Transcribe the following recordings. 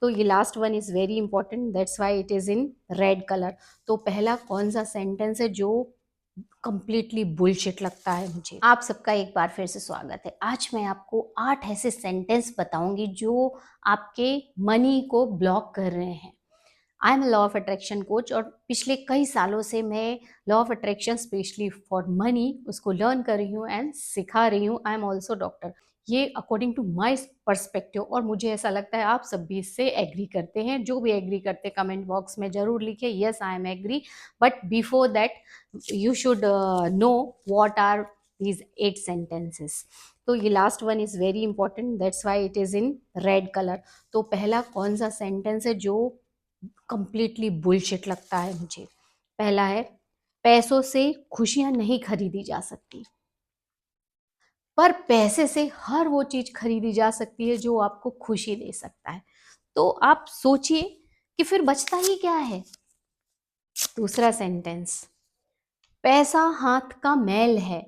तो ये last one is very important, that's why it is in red colour. तो पहला कौन सा सेंटेंस है जो कंप्लीटली बुलशिट लगता है मुझे? आप सबका एक बार फिर से स्वागत है। आज मैं आपको 8 ऐसे सेंटेंस बताऊंगी जो आपके मनी को ब्लॉक कर रहे हैं। I am law of attraction coach और पिछले कई सालों से मैं law of attraction specially for money उसको लर्न कर रही हूँ एंड सिखा रही हूँ। I am also doctor. ये अकॉर्डिंग टू माई पर्सपेक्टिव, और मुझे ऐसा लगता है आप सब भी इससे एग्री करते हैं। जो भी एग्री करते हैं कमेंट बॉक्स में जरूर लिखे yes I am agree. But before that you should know what are these 8 sentences. तो ये last one is very important, that's why it is in red colour. तो पहला कौन सा सेंटेंस है जो कंप्लीटली बुलशिट लगता है मुझे? पहला है, पैसों से खुशियां नहीं खरीदी जा सकती, पर पैसे से हर वो चीज खरीदी जा सकती है जो आपको खुशी दे सकता है। तो आप सोचिए कि फिर बचता ही क्या है। दूसरा सेंटेंस, पैसा हाथ का मैल है।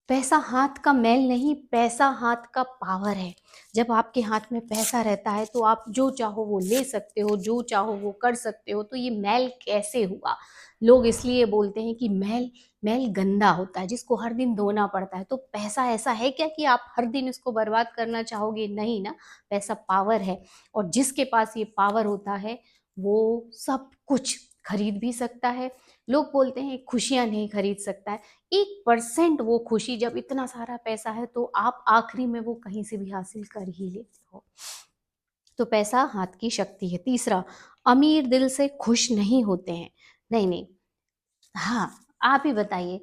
पैसा हाथ का मैल नहीं, पैसा हाथ का पावर है। जब आपके हाथ में पैसा रहता है तो आप जो चाहो वो ले सकते हो, जो चाहो वो कर सकते हो। तो ये मैल कैसे हुआ? लोग इसलिए बोलते हैं कि मैल मैल गंदा होता है जिसको हर दिन धोना पड़ता है। तो पैसा ऐसा है क्या कि आप हर दिन इसको बर्बाद करना चाहोगे? नहीं ना। पैसा पावर है, और जिसके पास ये पावर होता है वो सब कुछ खरीद भी सकता है। लोग बोलते हैं खुशियां नहीं खरीद सकता है। 1% वो खुशी, जब इतना सारा पैसा है तो आप आखिरी में वो कहीं से भी हासिल कर ही लेते हो। तो पैसा हाथ की शक्ति है। तीसरा, अमीर दिल से खुश नहीं होते हैं। नहीं नहीं, हाँ, आप ही बताइए,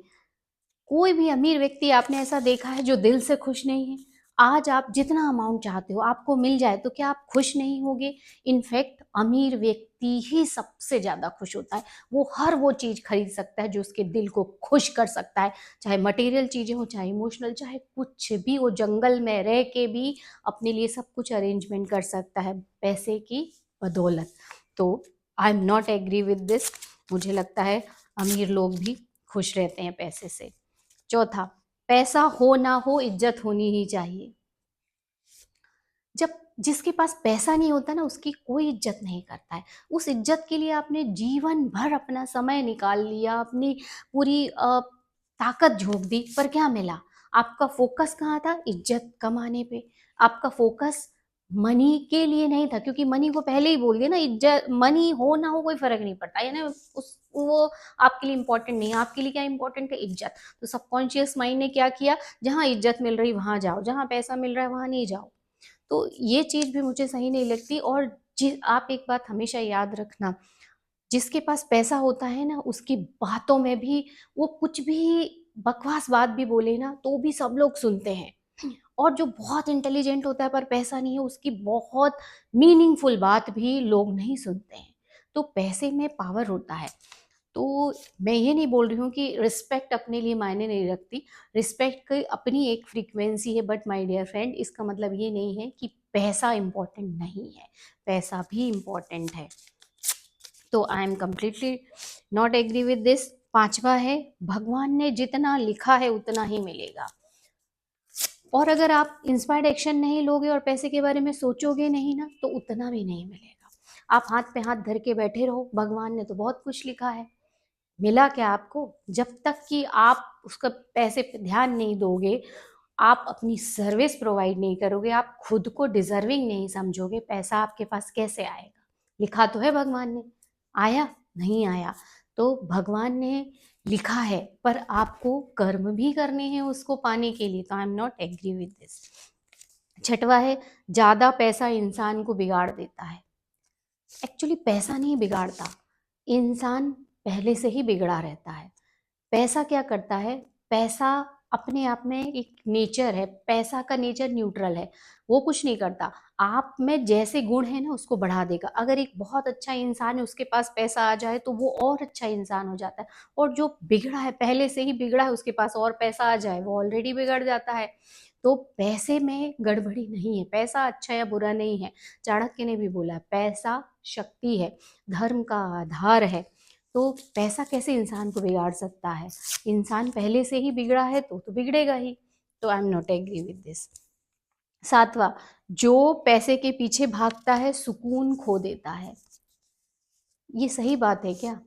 कोई भी अमीर व्यक्ति आपने ऐसा देखा है जो दिल से खुश नहीं है? आज आप जितना अमाउंट चाहते हो आपको मिल जाए तो क्या आप खुश नहीं होगे? इनफैक्ट अमीर व्यक्ति ही सबसे ज्यादा खुश होता है। वो हर वो चीज खरीद सकता है जो उसके दिल को खुश कर सकता है, चाहे मटेरियल चीजें हो, चाहे इमोशनल, चाहे कुछ भी। वो जंगल में रह के भी अपने लिए सब कुछ अरेंजमेंट कर सकता है पैसे की बदौलत। तो I am not agree with this. मुझे लगता है अमीर लोग भी खुश रहते हैं पैसे से। चौथा, पैसा हो ना हो इज्जत होनी ही चाहिए। जब जिसके पास पैसा नहीं होता ना उसकी कोई इज्जत नहीं करता है। उस इज्जत के लिए आपने जीवन भर अपना समय निकाल लिया, अपनी पूरी ताकत झोंक दी, पर क्या मिला? आपका फोकस कहाँ था? इज्जत कमाने पे। आपका फोकस मनी के लिए नहीं था, क्योंकि मनी को पहले ही बोल दिया ना, इज्जत मनी हो ना हो कोई फर्क नहीं पड़ता है ना। उस वो आपके लिए इंपॉर्टेंट नहीं है। आपके लिए क्या इंपॉर्टेंट है? इज्जत। तो सबकॉन्शियस माइंड ने क्या किया? जहां इज्जत मिल रही वहां जाओ, जहां पैसा मिल रहा है वहां नहीं जाओ। तो ये चीज भी मुझे सही नहीं लगती। और आप एक बात हमेशा याद रखना, जिसके पास पैसा होता है ना उसकी बातों में भी वो कुछ भी बकवास बात भी बोले ना तो भी सब लोग सुनते हैं। और जो बहुत इंटेलिजेंट होता है पर पैसा नहीं है उसकी बहुत मीनिंगफुल बात भी लोग नहीं सुनते हैं। तो पैसे में पावर होता है। तो मैं ये नहीं बोल रही हूँ कि रिस्पेक्ट अपने लिए मायने नहीं रखती। रिस्पेक्ट की अपनी एक फ्रीक्वेंसी है। बट माय डियर फ्रेंड, इसका मतलब ये नहीं है कि पैसा इंपॉर्टेंट नहीं है। पैसा भी इंपॉर्टेंट है। तो I am completely not agree with this. पांचवा है, भगवान ने जितना लिखा है उतना ही मिलेगा। और अगर आप इंस्पायर्ड एक्शन नहीं लोगे और पैसे के बारे में सोचोगे नहीं ना तो उतना भी नहीं मिलेगा। आप हाथ पे हाथ धर के बैठे रहो, भगवान ने तो बहुत कुछ लिखा है, मिला क्या आपको? जब तक कि आप उसका पैसे पे ध्यान नहीं दोगे, आप अपनी सर्विस प्रोवाइड नहीं करोगे, आप खुद को डिजर्विंग नहीं समझोगे, पैसा आपके पास कैसे आएगा? लिखा तो है भगवान ने, आया? नहीं आया। तो भगवान ने लिखा है पर आपको कर्म भी करने हैं उसको पाने के लिए। तो I am not agree with this. छठवा है, ज्यादा पैसा इंसान को बिगाड़ देता है। एक्चुअली पैसा नहीं बिगाड़ता, इंसान पहले से ही बिगड़ा रहता है। पैसा क्या करता है? पैसा अपने आप में एक नेचर है। पैसा का नेचर न्यूट्रल है, वो कुछ नहीं करता। आप में जैसे गुण है ना उसको बढ़ा देगा। अगर एक बहुत अच्छा इंसान है उसके पास पैसा आ जाए तो वो और अच्छा इंसान हो जाता है। और जो बिगड़ा है, पहले से ही बिगड़ा है, उसके पास और पैसा आ जाए वो ऑलरेडी बिगड़ जाता है। तो पैसे में गड़बड़ी नहीं है। पैसा अच्छा या बुरा नहीं है। चाणक्य ने भी बोला पैसा शक्ति है, धर्म का आधार है। तो पैसा कैसे इंसान को बिगाड़ सकता है? इंसान पहले से ही बिगड़ा है तो बिगड़ेगा ही। तो I am not agree with this. सातवां, जो पैसे के पीछे भागता है सुकून खो देता है। ये सही बात है क्या?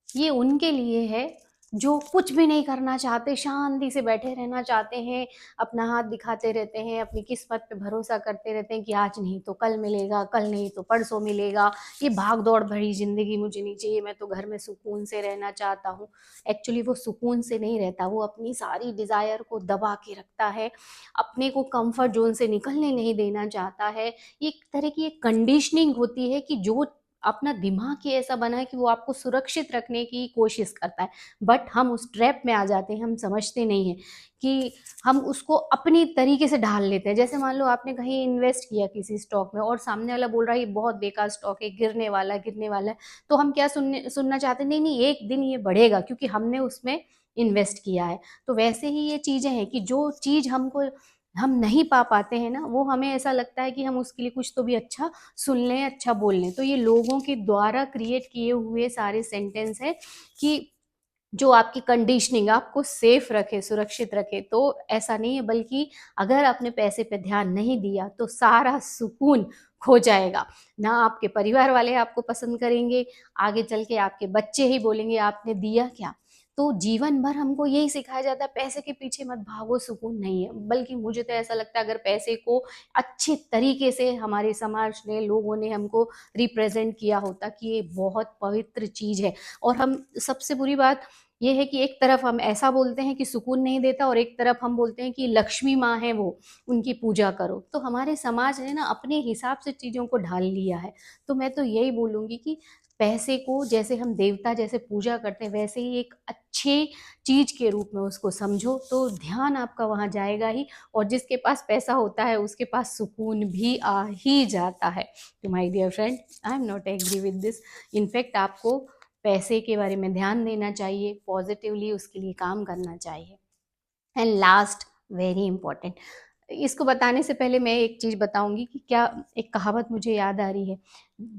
ये उनके लिए है जो कुछ भी नहीं करना चाहते, शांति से बैठे रहना चाहते हैं, अपना हाथ दिखाते रहते हैं, अपनी किस्मत पे भरोसा करते रहते हैं कि आज नहीं तो कल मिलेगा, कल नहीं तो परसों मिलेगा। ये भाग दौड़ भरी जिंदगी मुझे नहीं चाहिए, मैं तो घर में सुकून से रहना चाहता हूँ। एक्चुअली वो सुकून से नहीं रहता, वो अपनी सारी डिजायर को दबा के रखता है, अपने को कंफर्ट जोन से निकलने नहीं देना चाहता है। ये एक तरह की एक कंडीशनिंग होती है कि जो अपना दिमाग ही ऐसा बना है कि वो आपको सुरक्षित रखने की कोशिश करता है, बट हम उस ट्रैप में आ जाते हैं, हम समझते नहीं हैं कि हम उसको अपनी तरीके से ढाल लेते हैं। जैसे मान लो आपने कहीं इन्वेस्ट किया किसी स्टॉक में और सामने वाला बोल रहा है ये बहुत बेकार स्टॉक है, गिरने वाला है, तो हम क्या सुनना चाहते हैं, नहीं नहीं एक दिन ये बढ़ेगा क्योंकि हमने उसमें इन्वेस्ट किया है। तो वैसे ही ये चीजें हैं कि जो चीज हमको हम नहीं पा पाते हैं ना, वो हमें ऐसा लगता है कि हम उसके लिए कुछ तो भी अच्छा सुन लें, अच्छा बोल लें। तो ये लोगों के द्वारा क्रिएट किए हुए सारे सेंटेंस है कि जो आपकी कंडीशनिंग आपको सेफ रखे, सुरक्षित रखे। तो ऐसा नहीं है, बल्कि अगर आपने पैसे पे ध्यान नहीं दिया तो सारा सुकून खो जाएगा। ना आपके परिवार वाले आपको पसंद करेंगे, आगे चल के आपके बच्चे ही बोलेंगे आपने दिया क्या। तो जीवन भर हमको यही सिखाया जाता है, पैसे के पीछे मत भागो, सुकून नहीं है। बल्कि मुझे तो ऐसा लगता है अगर पैसे को अच्छे तरीके से हमारे समाज ने, लोगों ने हमको रिप्रेजेंट किया होता कि ये बहुत पवित्र चीज है। और हम, सबसे बुरी बात ये है कि एक तरफ हम ऐसा बोलते हैं कि सुकून नहीं देता और एक तरफ हम बोलते हैं कि लक्ष्मी माँ है वो, उनकी पूजा करो। तो हमारे समाज ने ना अपने हिसाब से चीज़ों को ढाल लिया है। तो मैं तो यही बोलूँगी कि पैसे को जैसे हम देवता जैसे पूजा करते हैं, वैसे ही एक अच्छे चीज के रूप में उसको समझो, तो ध्यान आपका वहाँ जाएगा ही। और जिसके पास पैसा होता है उसके पास सुकून भी आ ही जाता है। तो my dear friend, I am not agree with this. In fact आपको पैसे के बारे में ध्यान देना चाहिए, पॉजिटिवली उसके लिए काम करना चाहिए। एंड लास्ट, वेरी इंपॉर्टेंट, इसको बताने से पहले मैं एक चीज बताऊंगी कि क्या, एक कहावत मुझे याद आ रही है।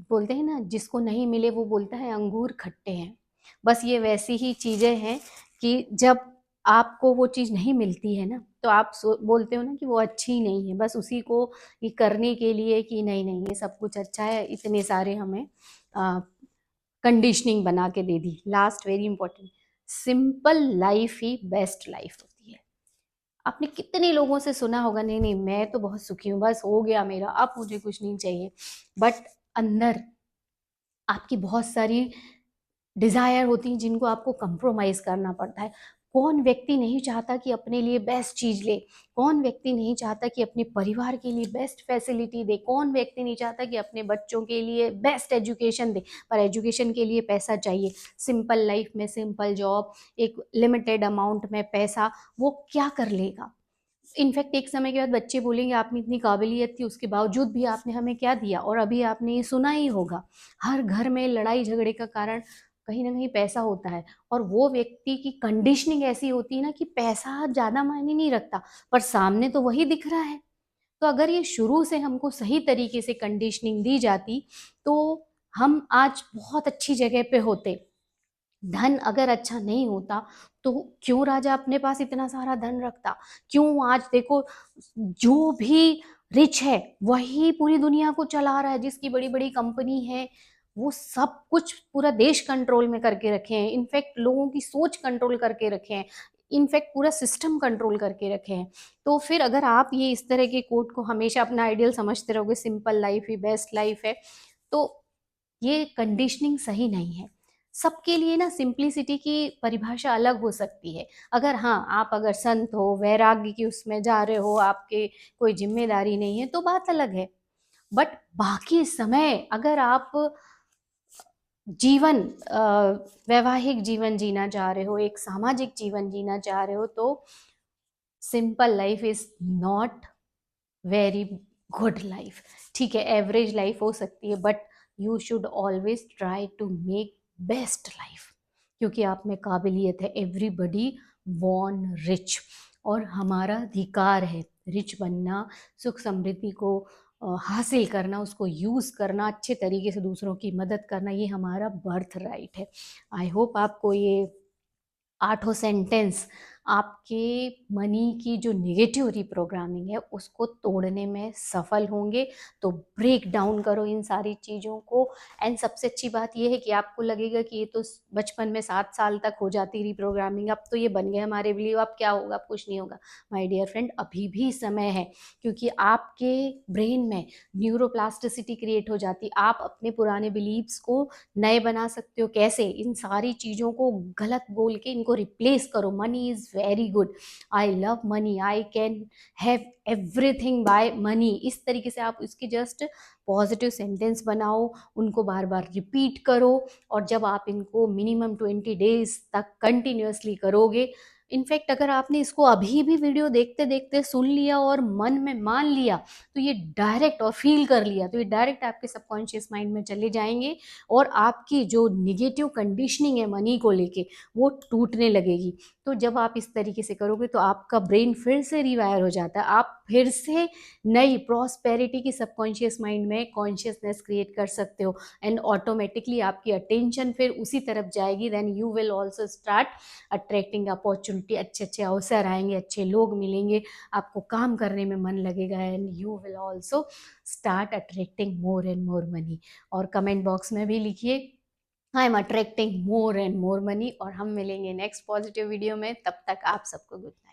बोलते हैं ना, जिसको नहीं मिले वो बोलता है अंगूर खट्टे हैं। बस ये वैसी ही चीजें हैं कि जब आपको वो चीज नहीं मिलती है ना, तो आप बोलते हो ना कि वो अच्छी नहीं है, बस उसी को ये करने के लिए कि नहीं नहीं ये सब कुछ अच्छा है, इतने सारे हमें कंडीशनिंग बना के दे दी। Last, very important, simple life ही बेस्ट लाइफ होती है। आपने कितने लोगों से सुना होगा, नहीं नहीं मैं तो बहुत सुखी हूँ, बस हो गया मेरा, अब मुझे कुछ नहीं चाहिए। बट अंदर आपकी बहुत सारी डिजायर होती हैं जिनको आपको कंप्रोमाइज करना पड़ता है। कौन व्यक्ति नहीं चाहता कि अपने लिए बेस्ट चीज ले? कौन व्यक्ति नहीं चाहता कि अपने परिवार के लिए बेस्ट फैसिलिटी दे? कौन व्यक्ति नहीं चाहता कि अपने बच्चों के लिए बेस्ट एजुकेशन दे? पर एजुकेशन के लिए पैसा चाहिए। सिंपल लाइफ में सिंपल जॉब, एक लिमिटेड अमाउंट में पैसा, वो क्या कर लेगा? इनफैक्ट एक समय के बाद बच्चे बोलेंगे आप में इतनी काबिलियत थी, उसके बावजूद भी आपने हमें क्या दिया। और अभी आपने ये सुना ही होगा, हर घर में लड़ाई झगड़े का कारण कहीं ना कहीं पैसा होता है। और वो व्यक्ति की कंडीशनिंग ऐसी होती है ना कि पैसा ज्यादा मायने नहीं रखता, पर सामने तो वही दिख रहा है। तो अगर ये शुरू से हमको सही तरीके से कंडीशनिंग दी जाती तो हम आज बहुत अच्छी जगह पे होते। धन अगर अच्छा नहीं होता तो क्यों राजा अपने पास इतना सारा धन रखता? क्यों आज देखो, जो भी रिच है वही पूरी दुनिया को चला रहा है, जिसकी बड़ी बड़ी कंपनी है, वो सब कुछ पूरा देश कंट्रोल में करके रखे हैं। इनफैक्ट लोगों की सोच कंट्रोल करके रखे हैं, इनफैक्ट पूरा सिस्टम कंट्रोल करके रखे हैं। तो फिर अगर आप ये इस तरह के कोट को हमेशा अपना आइडियल समझते रहोगे, सिंपल लाइफ ही बेस्ट लाइफ है, तो ये कंडीशनिंग सही नहीं है। सबके लिए ना सिंप्लिसिटी की परिभाषा अलग हो सकती है। अगर हाँ, आप अगर संत हो, वैराग्य की उसमें जा रहे हो, आपके कोई जिम्मेदारी नहीं है, तो बात अलग है। बट बाकी समय अगर आप जीवन, वैवाहिक जीवन जीना चाह रहे हो, एक सामाजिक जीवन जीना चाह रहे हो, तो simple life is not very good life. ठीक है, एवरेज लाइफ हो सकती है, but you should always try to make best life, क्योंकि आप में काबिलियत है। एवरीबडी बॉर्न रिच, और हमारा अधिकार है रिच बनना, सुख समृद्धि को हासिल करना, उसको यूज करना, अच्छे तरीके से दूसरों की मदद करना, ये हमारा बर्थ राइट है। आई होप आपको ये आठों सेंटेंस आपके मनी की जो नेगेटिव रिप्रोग्रामिंग है उसको तोड़ने में सफल होंगे। तो ब्रेक डाउन करो इन सारी चीज़ों को। एंड सबसे अच्छी बात यह है कि आपको लगेगा कि ये तो बचपन में 7 साल तक हो जाती रिप्रोग्रामिंग, अब तो ये बन गए हमारे बिलीव, अब क्या होगा, अब कुछ नहीं होगा। माय डियर फ्रेंड, अभी भी समय है, क्योंकि आपके ब्रेन में न्यूरोप्लास्टिसिटी क्रिएट हो जाती। आप अपने पुराने बिलीव्स को नए बना सकते हो। कैसे? इन सारी चीज़ों को गलत बोल के इनको रिप्लेस करो। Money is very good, I love money, I can have everything by money. इस तरीके से आप इसके जस्ट पॉजिटिव सेंटेंस बनाओ, उनको बार बार रिपीट करो। और जब आप इनको मिनिमम 20 डेज तक कंटिन्यूअसली करोगे, इनफैक्ट अगर आपने इसको अभी भी वीडियो देखते देखते सुन लिया और मन में मान लिया, तो ये डायरेक्ट, और फील कर लिया, तो ये डायरेक्ट आपके सबकॉन्शियस माइंड में चले जाएंगे और आपकी जो निगेटिव कंडीशनिंग है मनी को लेके वो टूटने लगेगी। तो जब आप इस तरीके से करोगे तो आपका ब्रेन फिर से रिवायर हो जाता है, आप फिर से नई प्रॉस्पेरिटी की सबकॉन्शियस माइंड में कॉन्शियसनेस क्रिएट कर सकते हो। एंड ऑटोमेटिकली आपकी अटेंशन फिर उसी तरफ जाएगी। Then you will also start attracting opportunity. अच्छे अच्छे अवसर आएंगे, अच्छे लोग मिलेंगे, आपको काम करने में मन लगेगा, and you will also start attracting more and more money. और कमेंट बॉक्स में भी लिखिए, I am attracting more and more money. और हम मिलेंगे नेक्स्ट पॉजिटिव वीडियो में। तब तक आप सबको गुड नाइट।